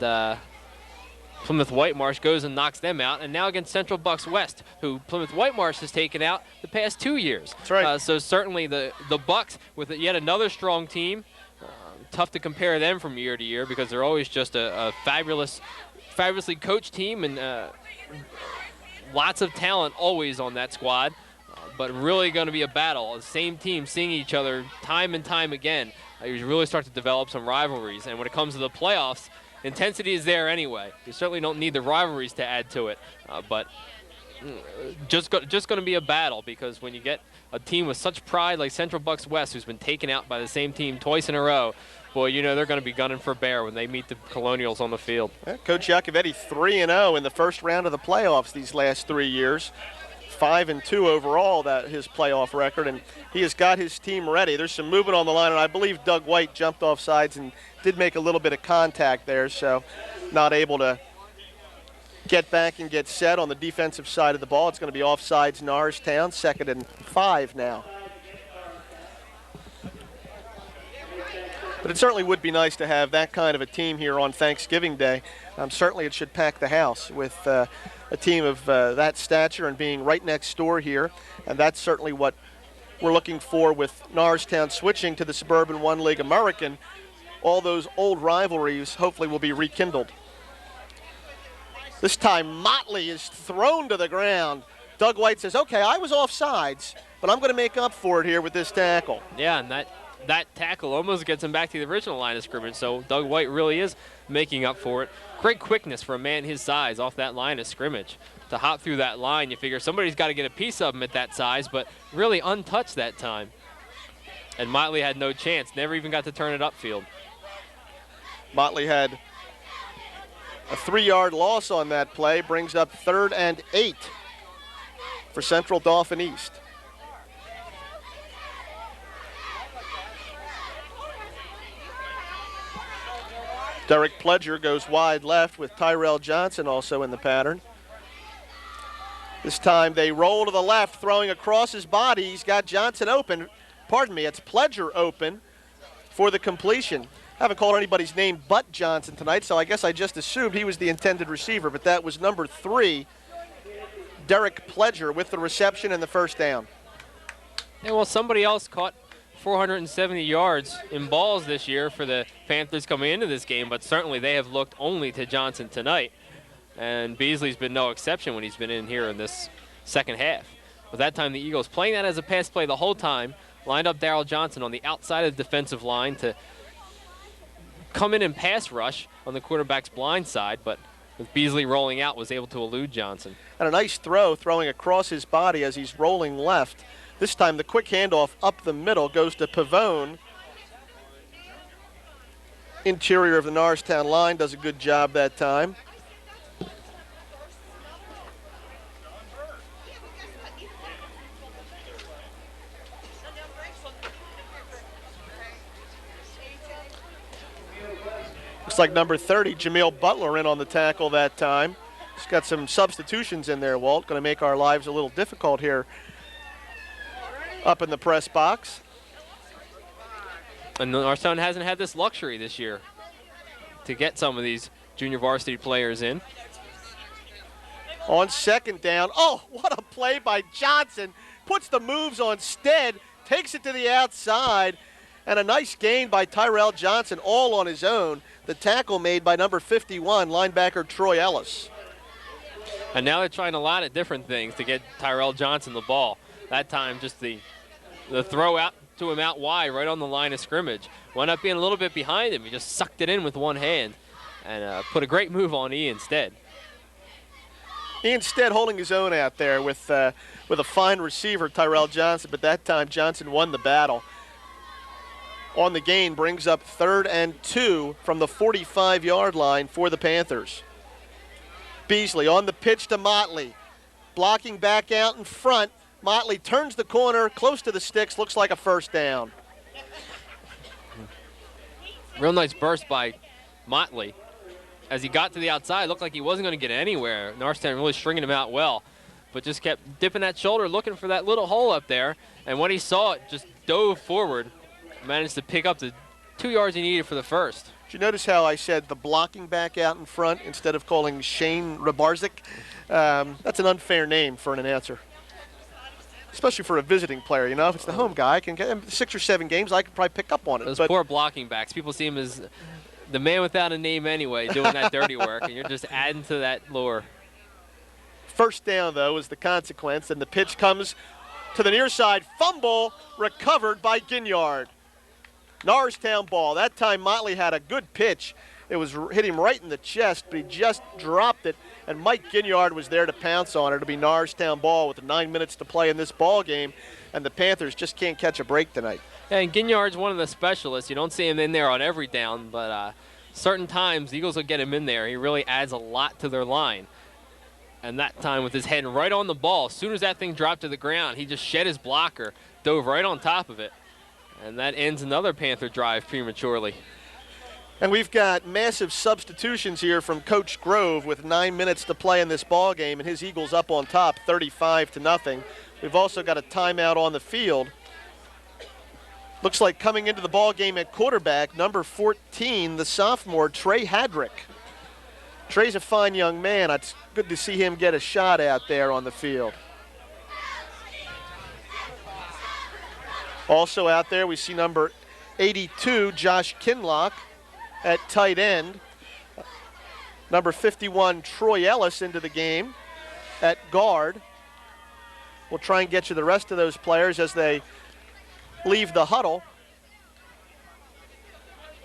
Plymouth Whitemarsh goes and knocks them out. And now against Central Bucks West, who Plymouth Whitemarsh has taken out the past 2 years. That's right. So certainly the Bucks, with yet another strong team, tough to compare them from year to year because they're always just a fabulously coached team and lots of talent always on that squad. But really going to be a battle. The same team seeing each other time and time again. You really start to develop some rivalries. And when it comes to the playoffs, intensity is there anyway. You certainly don't need the rivalries to add to it. But just going to be a battle because when you get a team with such pride like Central Bucks West, who's been taken out by the same team twice in a row, boy, you know they're going to be gunning for bear when they meet the Colonials on the field. Yeah, Coach Iacovetti 3-0 in the first round of the playoffs these last 3 years. 5-2 overall, that his playoff record, and he has got his team ready. There's some movement on the line, and I believe Doug White jumped off sides and did make a little bit of contact there, so not able to get back and get set on the defensive side of the ball. It's going to be offsides Norristown, 2nd and 5 now. But it certainly would be nice to have that kind of a team here on Thanksgiving Day. Certainly it should pack the house with a team of that stature and being right next door here. And that's certainly what we're looking for with Norristown switching to the Suburban One League American. All those old rivalries hopefully will be rekindled. This time Motley is thrown to the ground. Doug White says, okay, I was offsides, but I'm going to make up for it here with this tackle. Yeah, and that tackle almost gets him back to the original line of scrimmage, so Doug White really is making up for it. Great quickness for a man his size off that line of scrimmage. To hop through that line, you figure somebody's got to get a piece of him at that size, but really untouched that time. And Motley had no chance, never even got to turn it upfield. Motley had a 3-yard loss on that play, brings up 3rd and 8 for Central Dauphin East. Derek Pledger goes wide left with Tyrell Johnson also in the pattern. This time they roll to the left, throwing across his body. He's got Johnson open. Pardon me, it's Pledger open for the completion. I haven't called anybody's name but Johnson tonight, so I guess I just assumed he was the intended receiver, but that was number 3, Derek Pledger, with the reception and the first down. Yeah, well, somebody else caught 470 yards in balls this year for the Panthers coming into this game, but certainly they have looked only to Johnson tonight. And Beasley's been no exception when he's been in here in this second half. But that time the Eagles playing that as a pass play the whole time, lined up Darrell Johnson on the outside of the defensive line to come in and pass rush on the quarterback's blind side, but with Beasley rolling out was able to elude Johnson. And a nice throw throwing across his body as he's rolling left. This time the quick handoff up the middle goes to Pavone. Interior of the Norristown line does a good job that time. Looks like number 30, Jameel Butler, in on the tackle that time. He's got some substitutions in there, Walt. Going to make our lives a little difficult here up in the press box. And Norristown hasn't had this luxury this year to get some of these junior varsity players in. On second down, oh, what a play by Johnson. Puts the moves on Stead, takes it to the outside, and a nice gain by Tyrell Johnson all on his own. The tackle made by number 51, linebacker Troy Ellis. And now they're trying a lot of different things to get Tyrell Johnson the ball. That time just the throw out to him out wide right on the line of scrimmage. Wound up being a little bit behind him. He just sucked it in with one hand and put a great move on Ian Stead. Ian Stead holding his own out there with a fine receiver, Tyrell Johnson, but that time Johnson won the battle. On the gain brings up 3rd and 2 from the 45-yard line for the Panthers. Beasley on the pitch to Motley. Blocking back out in front. Motley turns the corner, close to the sticks, looks like a first down. Real nice burst by Motley. As he got to the outside, looked like he wasn't going to get anywhere. Norristown really stringing him out well, but just kept dipping that shoulder, looking for that little hole up there. And when he saw it, just dove forward, managed to pick up the 2 yards he needed for the first. Did you notice how I said the blocking back out in front instead of calling Shane Rabarzik? That's an unfair name for an announcer, especially for a visiting player. You know, if it's the home guy, I can get 6 or 7 games, I could probably pick up on it. Those poor blocking backs. People see him as the man without a name anyway, doing that dirty work, and you're just adding to that lure. First down, though, is the consequence, and the pitch comes to the near side. Fumble recovered by Ginyard. Norristown ball. That time Motley had a good pitch. It was hit him right in the chest, but he just dropped it, and Mike Ginyard was there to pounce on it. It'll be Norristown ball with 9 minutes to play in this ball game, and the Panthers just can't catch a break tonight. Yeah, and Ginyard's one of the specialists. You don't see him in there on every down, but certain times the Eagles will get him in there. He really adds a lot to their line. And that time with his head right on the ball, as soon as that thing dropped to the ground, he just shed his blocker, dove right on top of it. And that ends another Panther drive prematurely. And we've got massive substitutions here from Coach Grove with 9 minutes to play in this ball game, and his Eagles up on top 35-0. We've also got a timeout on the field. Looks like coming into the ball game at quarterback, number 14, the sophomore, Trey Hadrick. Trey's a fine young man. It's good to see him get a shot out there on the field. Also out there, we see number 82, Josh Kinlock, at tight end. Number 51, Troy Ellis, into the game at guard. We'll try and get you the rest of those players as they leave the huddle.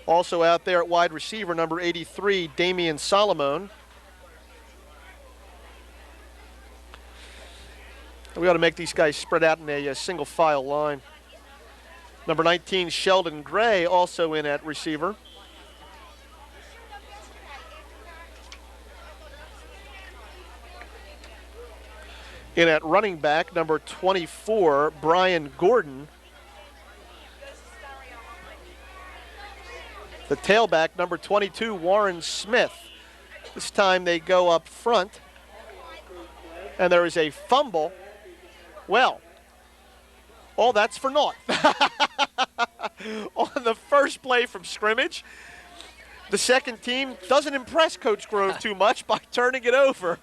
Also out there at wide receiver, number 83, Damian Solomon. We ought to make these guys spread out in a single file line. Number 19, Sheldon Gray, also in at receiver. In at running back, number 24, Brian Gordon. The tailback, number 22, Warren Smith. This time they go up front, and there is a fumble. Well, all that's for naught. On the first play from scrimmage, the second team doesn't impress Coach Grove too much by turning it over.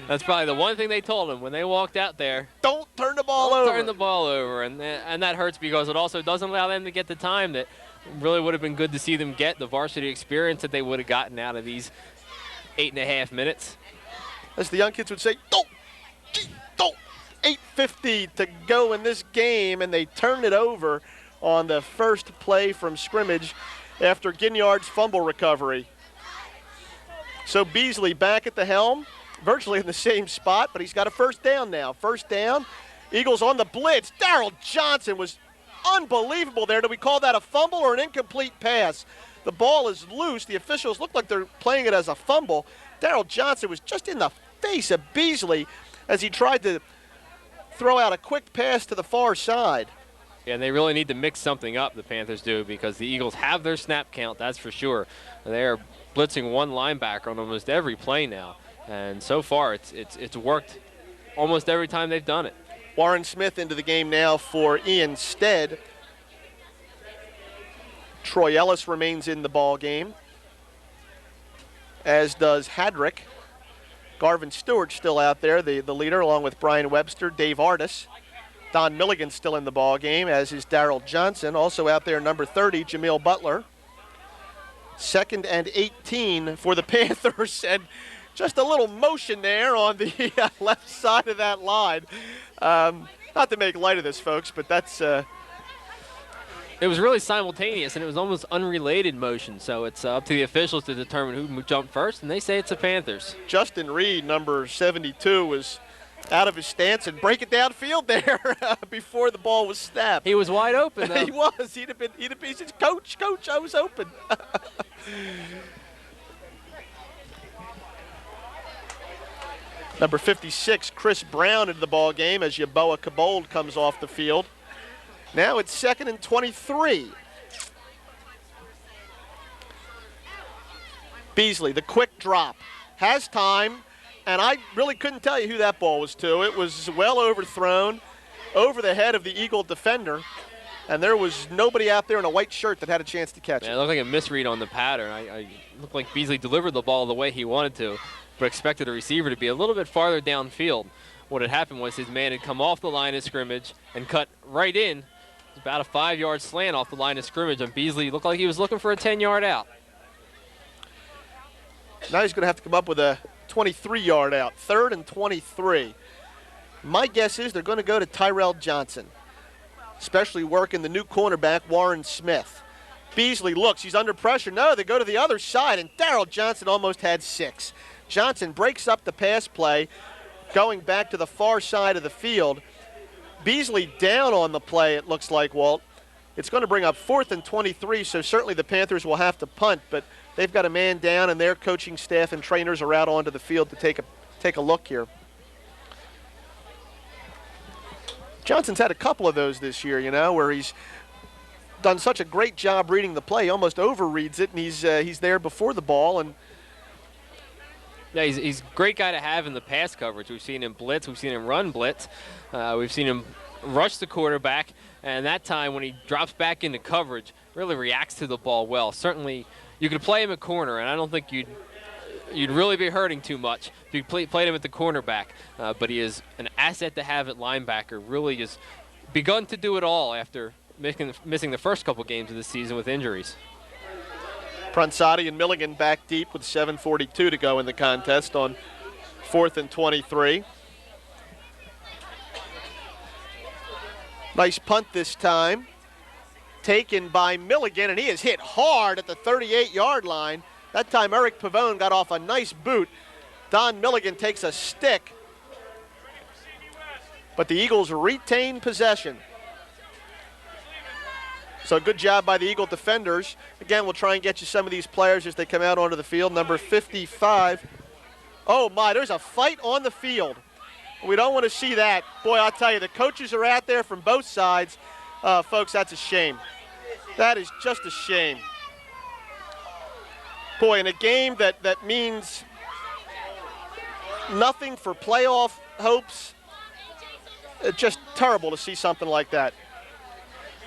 That's probably the one thing they told him when they walked out there. Don't turn the ball over. Don't turn the ball over, and that hurts because it also doesn't allow them to get the time that really would have been good to see them get, the varsity experience that they would have gotten out of these 8.5 minutes. As the young kids would say, don't. 8:50 to go in this game, and they turn it over on the first play from scrimmage after Ginyard's fumble recovery. So Beasley back at the helm, virtually in the same spot, but he's got a first down now. First down, Eagles on the blitz. Darryl Johnson was unbelievable there. Do we call that a fumble or an incomplete pass? The ball is loose. The officials look like they're playing it as a fumble. Darryl Johnson was just in the face of Beasley as he tried to throw out a quick pass to the far side. Yeah, and they really need to mix something up, the Panthers do, because the Eagles have their snap count, that's for sure. They are blitzing one linebacker on almost every play now, and so far it's worked almost every time they've done it. Warren Smith into the game now for Ian Stead. Troy Ellis remains in the ball game, as does Hadrick. Garvin Stewart still out there, the leader, along with Brian Webster, Dave Artis. Don Milligan still in the ball game, as is Darryl Johnson. Also out there, number 30, Jameel Butler. 2nd and 18 for the Panthers, and just a little motion there on the left side of that line. Not to make light of this, folks, but that's... It was really simultaneous, and it was almost unrelated motion, so it's up to the officials to determine who jumped first, and they say it's the Panthers. Justin Reed, number 72, was out of his stance and breaking downfield there before the ball was snapped. He was wide open, though. He was. He'd have been, he said, Coach, I was open. Number 56, Chris Brown into the ball game as Yaboa Kabold comes off the field. Now it's 2nd and 23. Beasley, the quick drop, has time, and I really couldn't tell you who that ball was to. It was well overthrown over the head of the Eagle defender, and there was nobody out there in a white shirt that had a chance to catch it. It It looked like a misread on the pattern. I looked like Beasley delivered the ball the way he wanted to, but expected the receiver to be a little bit farther downfield. What had happened was his man had come off the line of scrimmage and cut right in. It was about a 5-yard slant off the line of scrimmage, and Beasley looked like he was looking for a 10-yard out. Now he's going to have to come up with a 23-yard out, 3rd and 23. My guess is they're going to go to Tyrell Johnson, especially working the new cornerback, Warren Smith. Beasley looks, he's under pressure. No, they go to the other side, and Darrell Johnson almost had 6. Johnson breaks up the pass play, going back to the far side of the field. Beasley down on the play, it looks like, Walt. It's going to bring up 4th and 23, so certainly the Panthers will have to punt, but they've got a man down, and their coaching staff and trainers are out onto the field to take a look here. Johnson's had a couple of those this year, where he's done such a great job reading the play, almost overreads it, and he's there before the ball. And yeah, he's a great guy to have in the pass coverage. We've seen him blitz. We've seen him run blitz. We've seen him rush the quarterback. And that time when he drops back into coverage, really reacts to the ball well. Certainly, you could play him at corner, and I don't think you'd really be hurting too much if you played him at the cornerback. But he is an asset to have at linebacker. Really has begun to do it all after missing the first couple games of the season with injuries. Pranzati and Milligan back deep with 7:42 to go in the contest on 4th and 23. Nice punt this time. Taken by Milligan, and he is hit hard at the 38-yard line. That time Eric Pavone got off a nice boot. Don Milligan takes a stick. But the Eagles retain possession. So good job by the Eagle defenders. Again, we'll try and get you some of these players as they come out onto the field. Number 55. Oh, my, there's a fight on the field. We don't want to see that. Boy, I'll tell you, the coaches are out there from both sides. Folks, that's a shame. That is just a shame. Boy, in a game that means nothing for playoff hopes, it's just terrible to see something like that.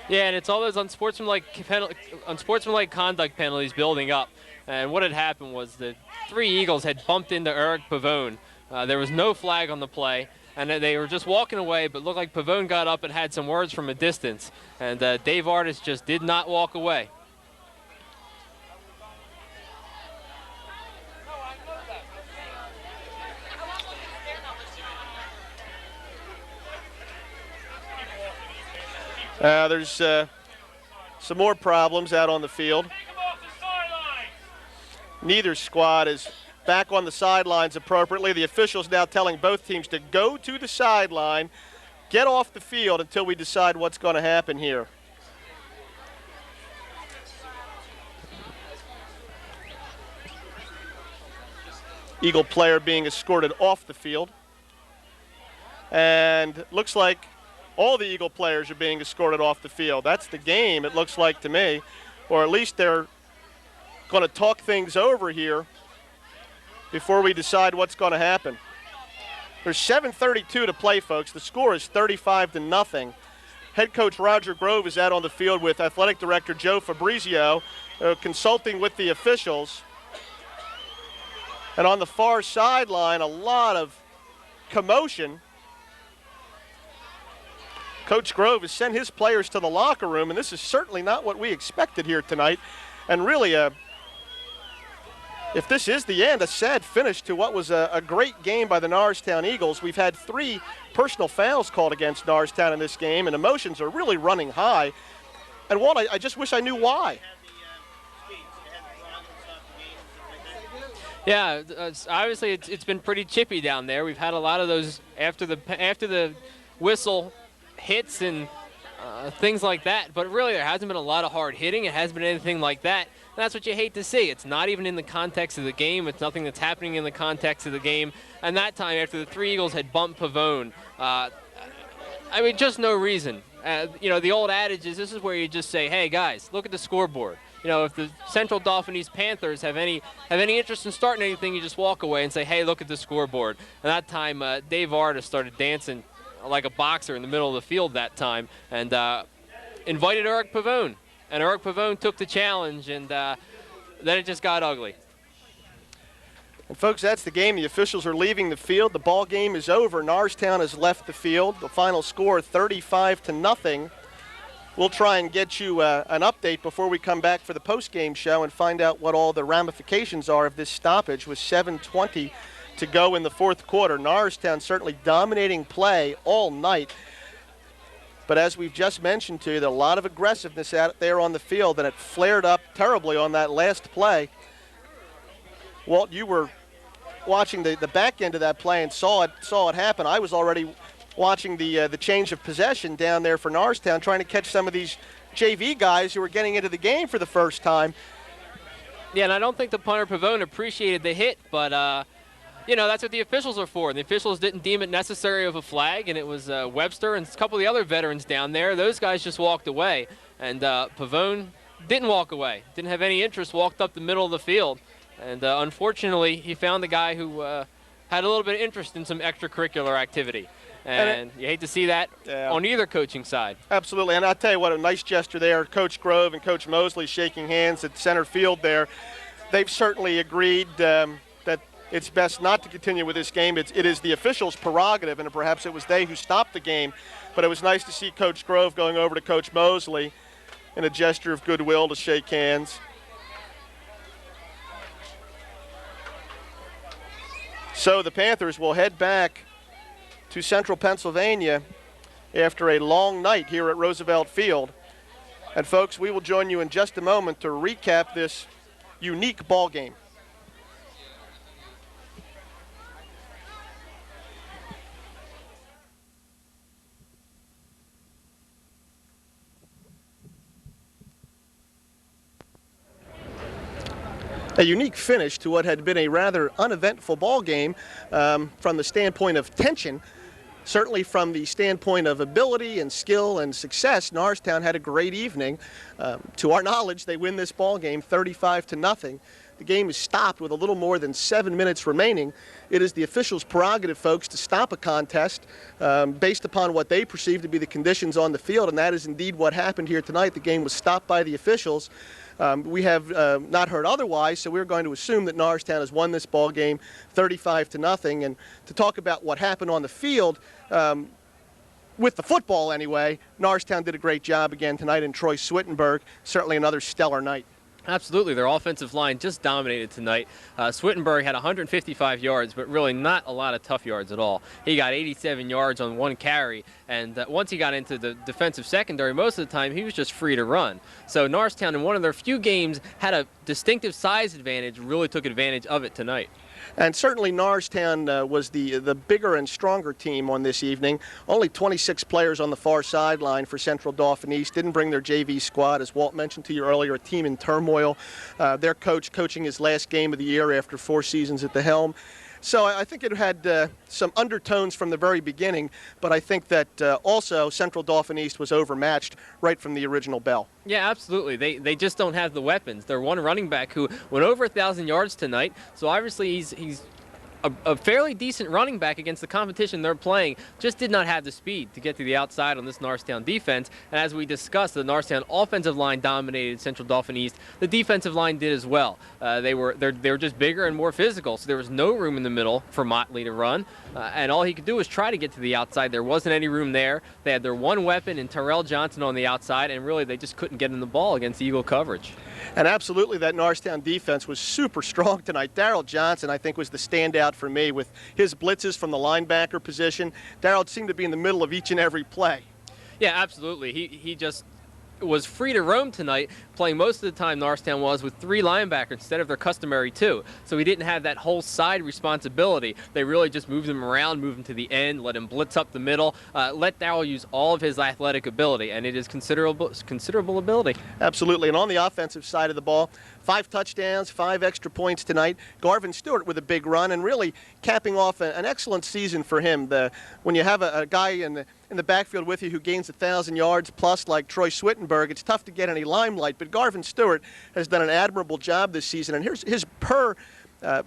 Yeah, and it's all those unsportsmanlike conduct penalties building up. And what had happened was the 3 Eagles had bumped into Eric Pavone. There was no flag on the play, and they were just walking away, but looked like Pavone got up and had some words from a distance. And Dave Artis just did not walk away. There's some more problems out on the field. Neither squad is back on the sidelines appropriately. The officials now telling both teams to go to the sideline, get off the field until we decide what's going to happen here. Eagle player being escorted off the field. And looks like all the Eagle players are being escorted off the field. That's the game, it looks like to me. Or at least they're going to talk things over here before we decide what's going to happen. There's 7:32 to play, folks. The score is 35-0. Head coach Roger Grove is out on the field with athletic director Joe Fabrizio, consulting with the officials. And on the far sideline, a lot of commotion. Coach Grove has sent his players to the locker room, and this is certainly not what we expected here tonight. And really, if this is the end, a sad finish to what was a great game by the Norristown Eagles. We've had 3 personal fouls called against Norristown in this game, and emotions are really running high. And Walt, I just wish I knew why. Yeah, obviously it's been pretty chippy down there. We've had a lot of those after the whistle hits and things like that. But really, there hasn't been a lot of hard hitting. It hasn't been anything like that. And that's what you hate to see. It's not even in the context of the game. It's nothing that's happening in the context of the game. And that time, after the 3 Eagles had bumped Pavone, I mean, just no reason. The old adage is this is where you just say, hey, guys, look at the scoreboard. If the Central Dauphinese Panthers have any interest in starting anything, you just walk away and say, hey, look at the scoreboard. And that time, Dave Artis started dancing like a boxer in the middle of the field that time. And invited Eric Pavone, and Eric Pavone took the challenge, and then it just got ugly. And folks, that's the game. The officials are leaving the field. The ball game is over. Norristown has left the field. The final score 35-0. We'll try and get you an update before we come back for the post-game show and find out what all the ramifications are of this stoppage with 7:20 to go in the fourth quarter. Norristown certainly dominating play all night. But as we've just mentioned to you, there's a lot of aggressiveness out there on the field, and it flared up terribly on that last play. Walt, you were watching the back end of that play and saw it happen. I was already watching the change of possession down there for Norristown, trying to catch some of these JV guys who were getting into the game for the first time. Yeah, and I don't think the punter Pavone appreciated the hit, but that's what the officials are for. The officials didn't deem it necessary of a flag, and it was Webster and a couple of the other veterans down there. Those guys just walked away, and Pavone didn't walk away, didn't have any interest, walked up the middle of the field. And unfortunately, he found the guy who had a little bit of interest in some extracurricular activity. And you hate to see that on either coaching side. Absolutely. And I'll tell you what, a nice gesture there. Coach Grove and Coach Mosley shaking hands at center field there. They've certainly agreed that it's best not to continue with this game. It is the officials' prerogative, and perhaps it was they who stopped the game. But it was nice to see Coach Grove going over to Coach Mosley in a gesture of goodwill to shake hands. So the Panthers will head back to Central Pennsylvania after a long night here at Roosevelt Field. And folks, we will join you in just a moment to recap this unique ball game. A unique finish to what had been a rather uneventful ball game from the standpoint of tension. Certainly from the standpoint of ability and skill and success, Norristown had a great evening. To our knowledge, they win this ball game 35-0. The game is stopped with a little more than 7 minutes remaining. It is the officials' prerogative, folks, to stop a contest based upon what they perceive to be the conditions on the field, and that is indeed what happened here tonight. The game was stopped by the officials. We have not heard otherwise, so we're going to assume that Norristown has won this ball game 35-0. And to talk about what happened on the field, with the football anyway, Norristown did a great job again tonight, and Troy Swittenberg, certainly another stellar night. Absolutely. Their offensive line just dominated tonight. Swittenberg had 155 yards, but really not a lot of tough yards at all. He got 87 yards on one carry, and once he got into the defensive secondary, most of the time he was just free to run. So Norristown, in one of their few games, had a distinctive size advantage, really took advantage of it tonight. And certainly Norristown was the bigger and stronger team on this evening. Only 26 players on the far sideline for Central Dauphin East. Didn't bring their JV squad, as Walt mentioned to you earlier, a team in turmoil. Their coach coaching his last game of the year after 4 seasons at the helm. So I think it had some undertones from the very beginning, but I think that also Central Dauphin East was overmatched right from the original bell. Yeah, absolutely. They just don't have the weapons. They're one running back who went over 1,000 yards tonight, so obviously he's a fairly decent running back against the competition they're playing, just did not have the speed to get to the outside on this Norristown defense. And as we discussed, the Norristown offensive line dominated Central Dauphin East. The defensive line did as well. They were just bigger and more physical, so there was no room in the middle for Motley to run. And all he could do was try to get to the outside. There wasn't any room there. They had their one weapon in Terrell Johnson on the outside, and really they just couldn't get in the ball against Eagle coverage. And absolutely, that Norristown defense was super strong tonight. Darrell Johnson, I think, was the standout for me with his blitzes from the linebacker position. Darrell seemed to be in the middle of each and every play. Yeah, absolutely. He just was free to roam tonight, playing most of the time Norristown was with 3 linebackers instead of their customary 2. So he didn't have that whole side responsibility. They really just moved him around, moved him to the end, let him blitz up the middle, let Darrell use all of his athletic ability, and it is considerable ability. Absolutely. And on the offensive side of the ball, 5 touchdowns, 5 extra points tonight. Garvin Stewart with a big run and really capping off an excellent season for him. When you have a guy in the backfield with you who gains 1,000 yards plus like Troy Swittenberg, it's tough to get any limelight. But Garvin Stewart has done an admirable job this season. And here's his per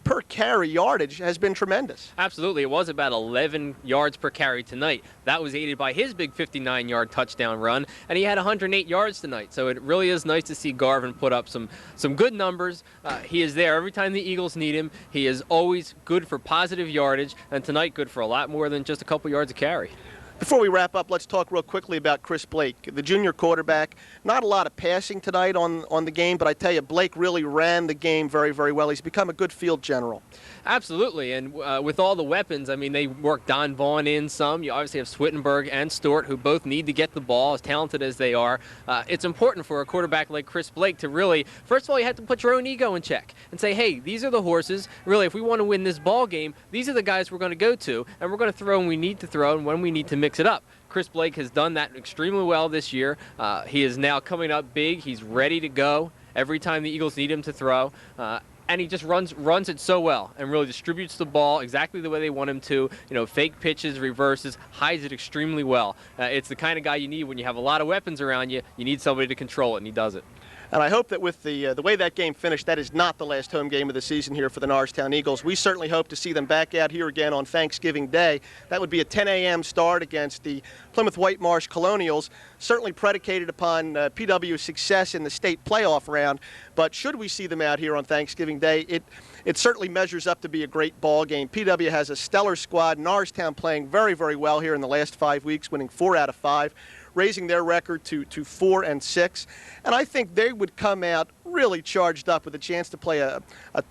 per carry yardage has been tremendous. Absolutely. It was about 11 yards per carry tonight. That was aided by his big 59-yard touchdown run, and he had 108 yards tonight. So it really is nice to see Garvin put up some good numbers. He is there every time the Eagles need him. He is always good for positive yardage, and tonight good for a lot more than just a couple yards of carry. Before we wrap up, let's talk real quickly about Chris Blake, the junior quarterback. Not a lot of passing tonight on the game, but I tell you, Blake really ran the game very, very well. He's become a good field general. Absolutely, and with all the weapons, I mean, they work Daughin in some. You obviously have Swittenberg and Stewart, who both need to get the ball, as talented as they are. It's important for a quarterback like Chris Blake to really, first of all, you have to put your own ego in check and say, hey, these are the horses. Really, if we want to win this ball game, these are the guys we're going to go to, and we're going to throw when we need to throw and when we need to mix it up. Chris Blake has done that extremely well this year. He is now coming up big. He's ready to go every time the Eagles need him to throw. And he just runs it so well and really distributes the ball exactly the way they want him to. You know, fake pitches, reverses, hides it extremely well. It's the kind of guy you need when you have a lot of weapons around you. You need somebody to control it, and he does it. And I hope that with the way that game finished, that is not the last home game of the season here for the Norristown Eagles. We certainly hope to see them back out here again on Thanksgiving Day. That would be a 10 a.m. start against the Plymouth White Marsh Colonials, certainly predicated upon PW's success in the state playoff round. But should we see them out here on Thanksgiving Day, it certainly measures up to be a great ball game. PW has a stellar squad. Norristown playing very, very well here in the last 5 weeks, winning 4 out of 5. Raising their record to 4-6. And I think they would come out really charged up with a chance to play a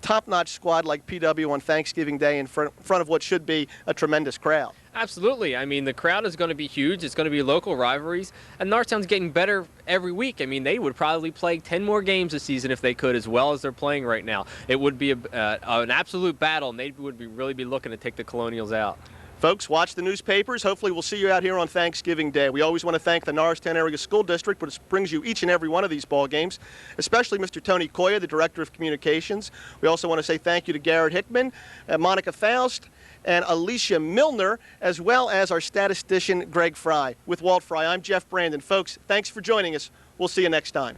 top-notch squad like PW on Thanksgiving Day in front of what should be a tremendous crowd. Absolutely. I mean, the crowd is going to be huge. It's going to be local rivalries. And Norristown's getting better every week. I mean, they would probably play 10 more games this season if they could, as well as they're playing right now. It would be an absolute battle, and they would really be looking to take the Colonials out. Folks, watch the newspapers. Hopefully we'll see you out here on Thanksgiving Day. We always want to thank the Norristown Area School District, which brings you each and every one of these ball games, especially Mr. Tony Koya, the Director of Communications. We also want to say thank you to Garrett Hickman, Monica Faust, and Alicia Milner, as well as our statistician, Greg Fry. With Walt Fry, I'm Jeff Brandon. Folks, thanks for joining us. We'll see you next time.